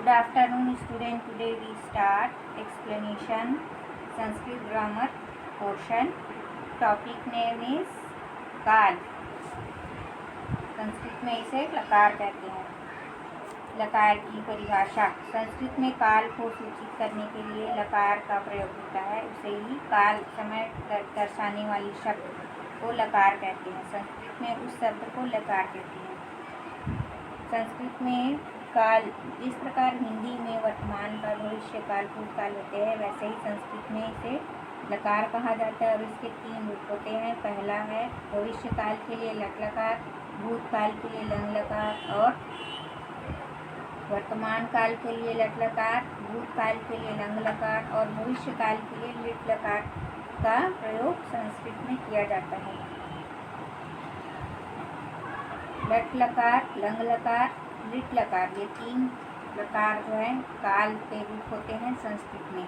Good afternoon, student. Today we start explanation Sanskrit grammar portion. Topic name is काल. संस्कृत में इसे लकार कहते हैं. लकार की परिभाषा. संस्कृत में काल को सूचित करने के लिए लकार का प्रयोग होता है. उसे ही काल समय दर्शाने वाली शब्द को लकार कहते हैं. संस्कृत में उस शब्द को लकार कहते हैं. संस्कृत में काल जिस प्रकार हिंदी में वर्तमान काल, भविष्य काल, भूतकाल होते हैं, वैसे ही संस्कृत में इसे लकार कहा जाता है. और इसके 3 रूप होते हैं. पहला है भविष्य काल के लिए लट लकार, भूतकाल के लिए लंग लकार और वर्तमान काल के लिए लट लकार, भूतकाल के लिए लंग लकार और भविष्य काल के लिए लिट लकार का प्रयोग संस्कृत में किया जाता है. लट लकार, लंग लकार, लिट लकार, ये 3 लकार जो है काल के रूप होते हैं संस्कृत में.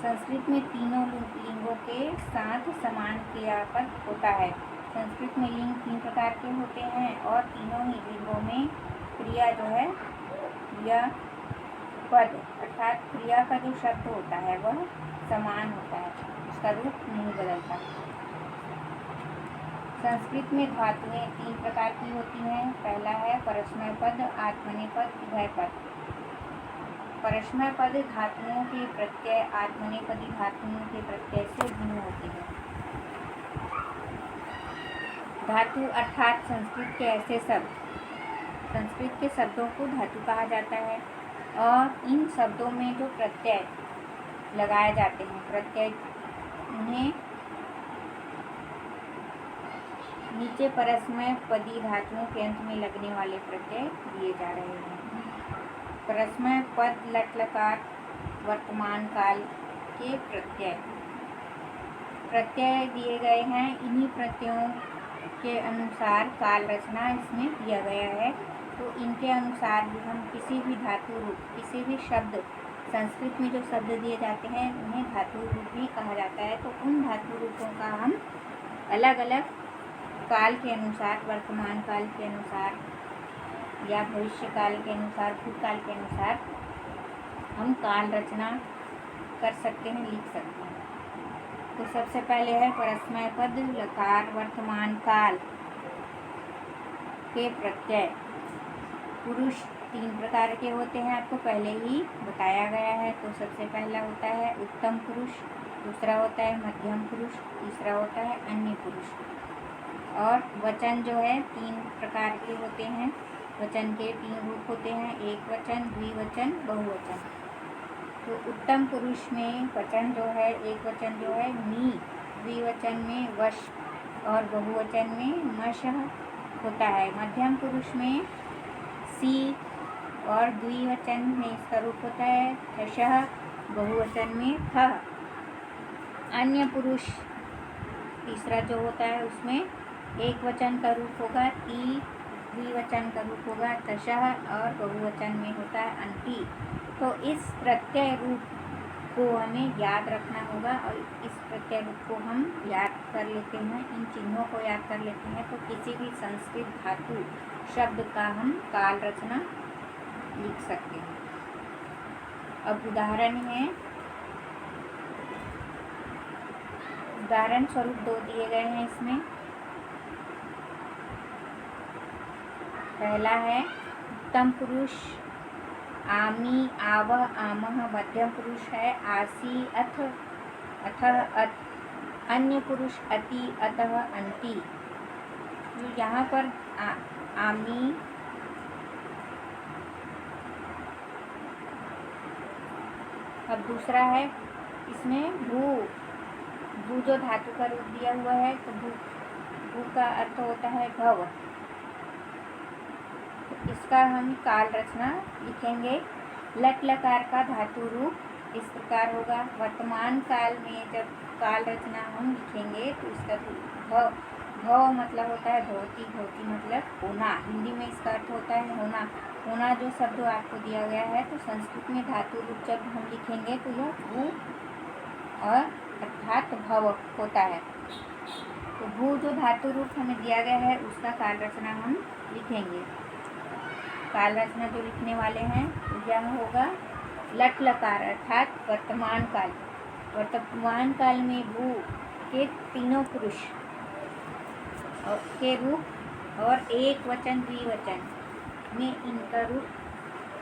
संस्कृत में तीनों लिंगों के साथ समान क्रियापद होता है. संस्कृत में लिंग 3 प्रकार के होते हैं और तीनों ही लिंगों में क्रिया जो है क्रियापद अर्थात क्रिया का जो शब्द होता है वह समान होता है, उसका रूप नहीं बदलता. संस्कृत में धातुएं 3 प्रकार की होती हैं. पहला है परस्मय पद, आत्मनेय पद, उभय पद. परस्मय पद धातुओं के प्रत्यय आत्मनेपदी धातुओं के प्रत्यय से भिन्न होती है. धातु अर्थात संस्कृत के ऐसे शब्द, संस्कृत के शब्दों को धातु कहा जाता है. और इन शब्दों में जो प्रत्यय लगाए जाते हैं, प्रत्यय उन्हें नीचे परस्मय पदी धातुओं के अंत में लगने वाले प्रत्यय दिए जा रहे हैं. परस्मय पद लट लकार वर्तमान काल के प्रत्यय दिए गए हैं. इन्हीं प्रत्ययों के अनुसार काल रचना इसमें किया गया है. तो इनके अनुसार भी हम किसी भी धातु रूप, किसी भी शब्द, संस्कृत में जो शब्द दिए जाते हैं उन्हें धातु रूप भी कहा जाता है. तो उन धातु रूपों का हम अलग अलग काल के अनुसार, वर्तमान काल के अनुसार या भविष्य काल के अनुसार, भूतकाल के अनुसार हम काल रचना कर सकते हैं, लिख सकते हैं. तो सबसे पहले है परस्मय पद लकार वर्तमान काल के प्रत्यय. पुरुष 3 प्रकार के होते हैं, आपको पहले ही बताया गया है. तो सबसे पहला होता है उत्तम पुरुष, दूसरा होता है मध्यम पुरुष, तीसरा होता है अन्य पुरुष. और वचन जो है 3 प्रकार के होते हैं. वचन के 3 रूप होते हैं, एक वचन, द्विवचन, बहुवचन. तो उत्तम पुरुष में वचन जो है, एक वचन जो है मी, द्विवचन में वश और बहुवचन में मश होता है. मध्यम पुरुष में सी और द्विवचन में इसका रूप होता है थशः, बहुवचन में थ. अन्य पुरुष तीसरा जो होता है उसमें एक वचन का रूप होगा ती, द्विवचन का रूप होगा तशः और बहुवचन में होता है अंति. तो इस प्रत्यय रूप को हमें याद रखना होगा और इस प्रत्यय रूप को हम याद कर लेते हैं, इन चिन्हों को याद कर लेते हैं. तो किसी भी संस्कृत धातु शब्द का हम काल रचना लिख सकते हैं. अब उदाहरण है, उदाहरण स्वरूप 2 दिए गए हैं इसमें. पहला है उत्तम पुरुष आमी, आवह, आमह. मध्यम पुरुष है आसी, अथ, अथः, अथ. अन्य पुरुष अति, अतः, अंति. यहाँ पर आमी अब दूसरा है इसमें भू जो धातु का रूप दिया हुआ है. तो भू का अर्थ होता है भव. इसका हम काल रचना लिखेंगे. लट लकार का धातु रूप इस प्रकार होगा. वर्तमान काल में जब काल रचना हम लिखेंगे तो इसका भव मतलब होता है भवती, भवती मतलब होना. हिंदी में इसका अर्थ होता है होना. होना जो शब्द आपको दिया गया है, तो संस्कृत में धातु रूप जब हम लिखेंगे तो यह भू और अर्थात भव होता है. तो भू जो धातु रूप हमें दिया गया है उसका काल रचना हम लिखेंगे. काल रचना जो लिखने वाले हैं यह होगा लट लकार अर्थात वर्तमान काल। वर्तमान काल में भू के तीनों पुरुष के रूप और एक वचन द्विवचन में इनका रूप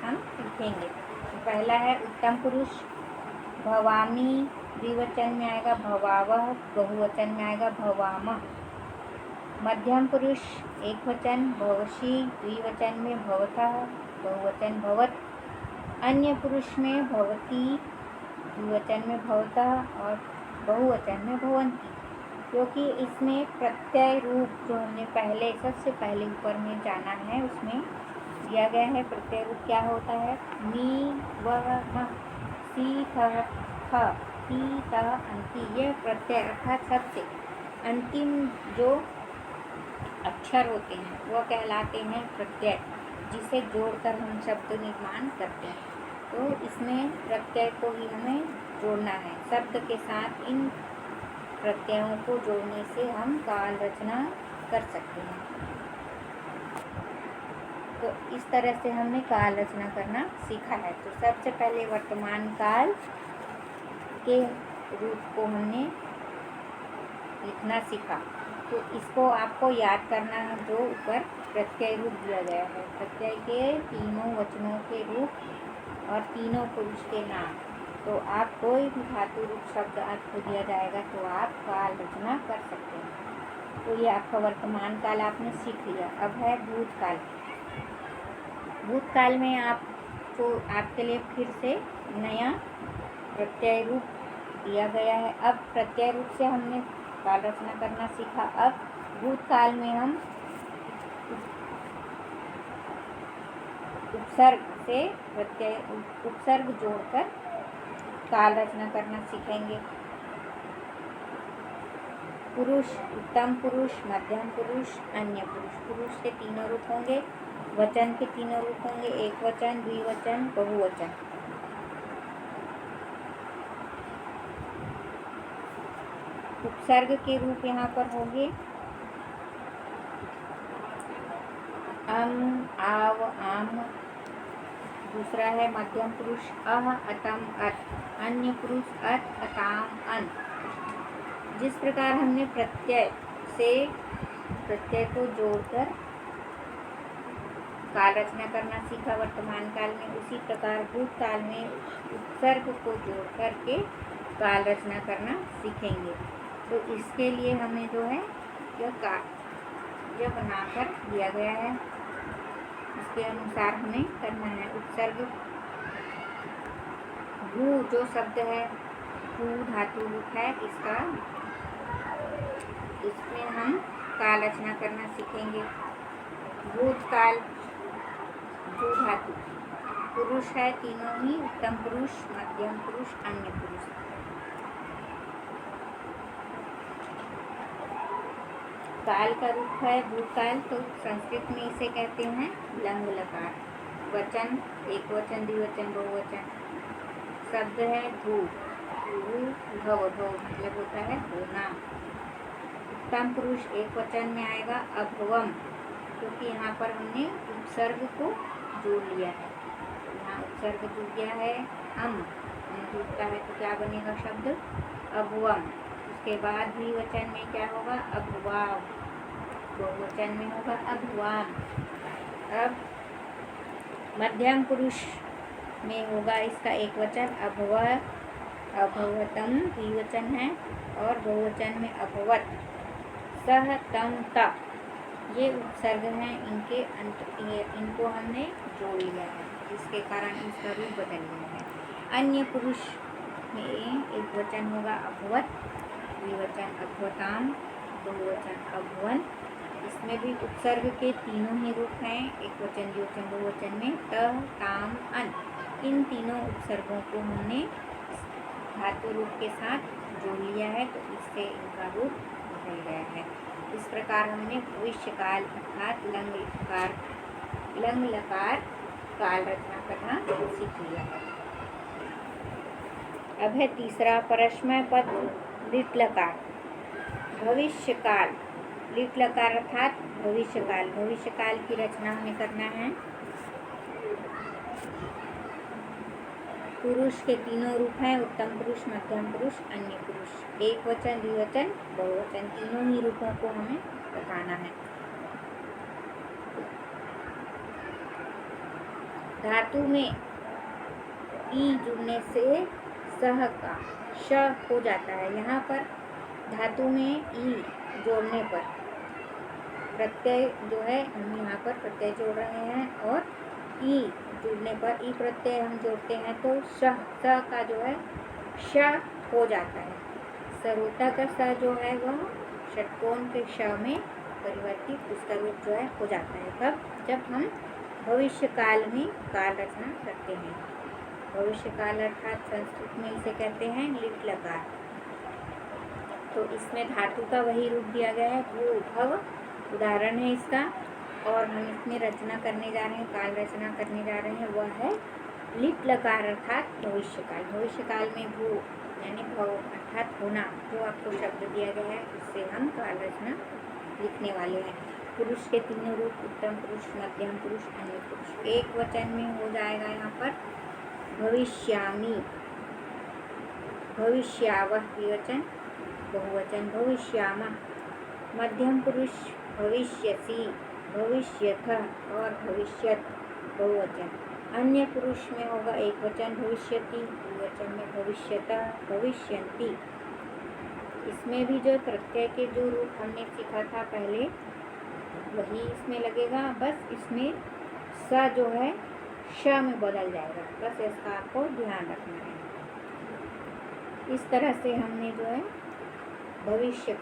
हम लिखेंगे। तो पहला है उत्तम पुरुष, भवामी, द्विवचन में आएगा भवावह, बहुवचन में आएगा भवामः। मध्यम पुरुष एक वचन भवशी, द्विवचन में भवतः, बहुवचन भवत। अन्य पुरुष में भवती, द्विवचन में भवतः और बहुवचन में भवंती। क्योंकि इसमें प्रत्यय रूप जो हमने पहले सबसे पहले ऊपर में जाना है उसमें दिया गया है। प्रत्यय रूप क्या होता है? मी, वह, मह, सी, थ, थ, ती, त, अंति। यह प्रत्यय अर्थात सबसे अंतिम जो अक्षर होते हैं वह कहलाते हैं प्रत्यय, जिसे जोड़कर हम शब्द निर्माण करते हैं। तो इसमें प्रत्यय को ही हमें जोड़ना है। शब्द के साथ इन प्रत्ययों को जोड़ने से हम काल रचना कर सकते हैं। तो इस तरह से हमने काल रचना करना सीखा है। तो सबसे पहले वर्तमान काल के रूप को हमने लिखना सीखा। तो इसको आपको याद करना है जो ऊपर प्रत्यय रूप दिया गया है। प्रत्यय के तीनों वचनों के रूप और तीनों पुरुष के नाम। तो आप कोई भी धातु रूप शब्द आपको दिया जाएगा तो आप काल रचना कर सकते हैं। तो ये आपका वर्तमान काल आपने सीख लिया। अब है भूतकाल। भूतकाल में आपके लिए फिर से नया प्रत्यय रूप दिया गया है। अब प्रत्यय रूप से हमने काल रचना करना सीखा। अब भूतकाल में हम उपसर्ग से प्रत्यय उपसर्ग जोड़कर काल रचना करना सीखेंगे। पुरुष, उत्तम पुरुष, मध्यम पुरुष, अन्य पुरुष। पुरुष के तीनों रूप होंगे, वचन के तीनों रूप होंगे, एक वचन, द्विवचन, बहुवचन। उपसर्ग के रूप यहाँ पर होंगे अम, आव, आम। दूसरा है मध्यम पुरुष अह, अतम, अत। अन्य पुरुष अत, अताम, अन। जिस प्रकार हमने प्रत्यय को जोड़कर काल रचना करना सीखा वर्तमान काल में, उसी प्रकार भूतकाल में उपसर्ग को जोड़ करके काल रचना करना सीखेंगे। तो इसके लिए हमें जो है यह बनाकर दिया गया है, इसके अनुसार हमें करना है। उपसर्ग भू जो शब्द है, भू धातु रूप है, इसमें हम काल रचना करना सीखेंगे। भूतकाल भू धातु पुरुष है, तीनों ही उत्तम पुरुष, मध्यम पुरुष, अन्य पुरुष। काल का रूप है भूतकाल, तो संस्कृत में इसे कहते हैं लंग लकार। वचन एक वचन, द्विवचन, बहुवचन। शब्द है भू, भव मतलब होता है होना। उत्तम पुरुष एक वचन में आएगा अभवम, क्योंकि यहाँ पर हमने उपसर्ग को जोड़ लिया है। यहाँ उपसर्ग जुड़ गया है हम जुड़ता है तो क्या बनेगा शब्द अभवम। उसके बाद भी वचन में क्या होगा अभवाव, बहुवचन में होगा अभवाम। अब मध्यम पुरुष में होगा इसका एक वचन अभव, अभवतम द्विवचन है, और बहुवचन में अभवत, सह, तम, त। ये उपसर्ग हैं, इनको हमने जोड़ लिया है, जिसके कारण इसका रूप बदल गया है। अन्य पुरुष में एक वचन होगा अभवत, द्विवचन अभवताम, बहुवचन अभवन। इसमें भी उपसर्ग के तीनों ही रूप हैं, एक वचन, द्विवचन, बहुवचन में त, ताम, अन। इन तीनों उपसर्गों को हमने धातु रूप के साथ जोड़ लिया है, तो इससे इनका रूप बदल गया है। इस प्रकार हमने भविष्य काल अर्थात लंग लकार काल रचना करना सीख लिया है। अब है तीसरा परस्मय पद लिट लकार। भविष्य काल लिट लकार अर्थात भविष्य काल की रचना हमें करना है। पुरुष के तीनों रूप हैं, उत्तम पुरुष, मध्यम पुरुष, अन्य पुरुष। एक वचन, द्विवचन, बहुवचन, तीनों ही रूपों को हमें बताना है। धातु में ई जुड़ने से सह का श हो जाता है। यहाँ पर धातु में ई जोड़ने पर प्रत्यय जो है, हम यहाँ पर प्रत्यय जोड़ रहे हैं, और ई जुड़ने पर ई प्रत्यय हम जोड़ते हैं तो श का जो है श हो जाता है। सरोता का स जो है वह षटकोण के श में परिवर्तित उसका रूप जो है हो जाता है। तब जब हम भविष्य काल में काल रचना करते हैं। भविष्य काल अर्थात संस्कृत में इसे कहते हैं लिट लकार। तो इसमें धातु का वही रूप दिया गया है, वो भव उदाहरण है इसका, और हम इसमें रचना करने जा रहे हैं, काल रचना करने जा रहे हैं, वह है लिट लकार अर्थात भविष्य काल। भविष्य काल में भू यानी भव अर्थात होना जो आपको शब्द दिया गया है, उससे हम काल रचना लिखने वाले हैं। पुरुष के तीनों रूप उत्तम पुरुष, मध्यम पुरुष, अन्य पुरुष। एक वचन में हो जाएगा यहाँ पर भविष्यामि, भविष्यावह द्विवचन, बहुवचन भविष्यामः। मध्यम पुरुष भविष्यसि, भविष्यथः और भविष्यत बहुवचन। अन्य पुरुष में होगा एक वचन भविष्यति, द्विवचन में भविष्यतः, भविष्यन्ति। इसमें भी जो प्रत्यय के जो रूप हमने सीखा था पहले वही इसमें लगेगा, बस इसमें स जो है श में बदल जाएगा, बस इसका आपको ध्यान रखना है। इस तरह से हमने जो है भविष्य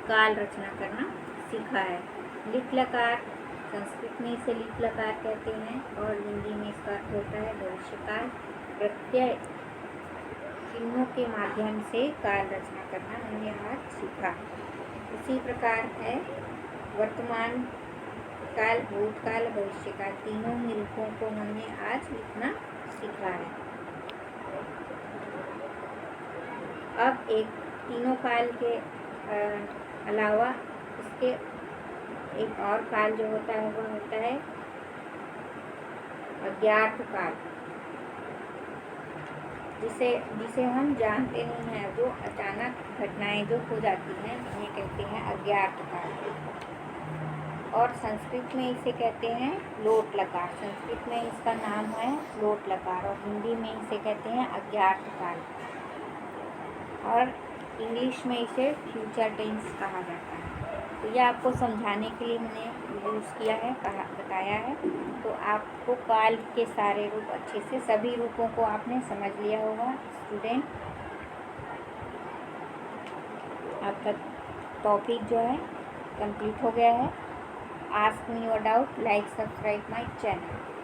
काल रचना करना सीखा है। लिट लकार, संस्कृत में इसे लिट लकार कहते हैं और हिंदी में इसका अर्थ होता है भविष्य काल। प्रत्यय चिन्हों के माध्यम से काल रचना करना हमने आज सीखा। इसी प्रकार है वर्तमान काल, भूतकाल, भविष्यकाल, तीनों ही रूपों को हमने आज लिखना सीखा है। अब एक तीनों काल के अलावा इसके एक और काल जो होता है वह होता है अज्ञात काल, जिसे हम जानते नहीं हैं, जो अचानक घटनाएं जो हो जाती हैं उन्हें कहते हैं अज्ञात काल। और संस्कृत में इसे कहते हैं लोट लकार। संस्कृत में इसका नाम है लोट लकार और हिंदी में इसे कहते हैं अज्ञात काल, और इंग्लिश में इसे फ्यूचर टेंस कहा जाता है। तो यह आपको समझाने के लिए मैंने यूज़ किया है, बताया है। तो आपको काल के सारे रूप अच्छे से, सभी रूपों को आपने समझ लिया होगा स्टूडेंट। आपका टॉपिक जो है कंप्लीट हो गया है। Ask me your doubt, like, subscribe my channel.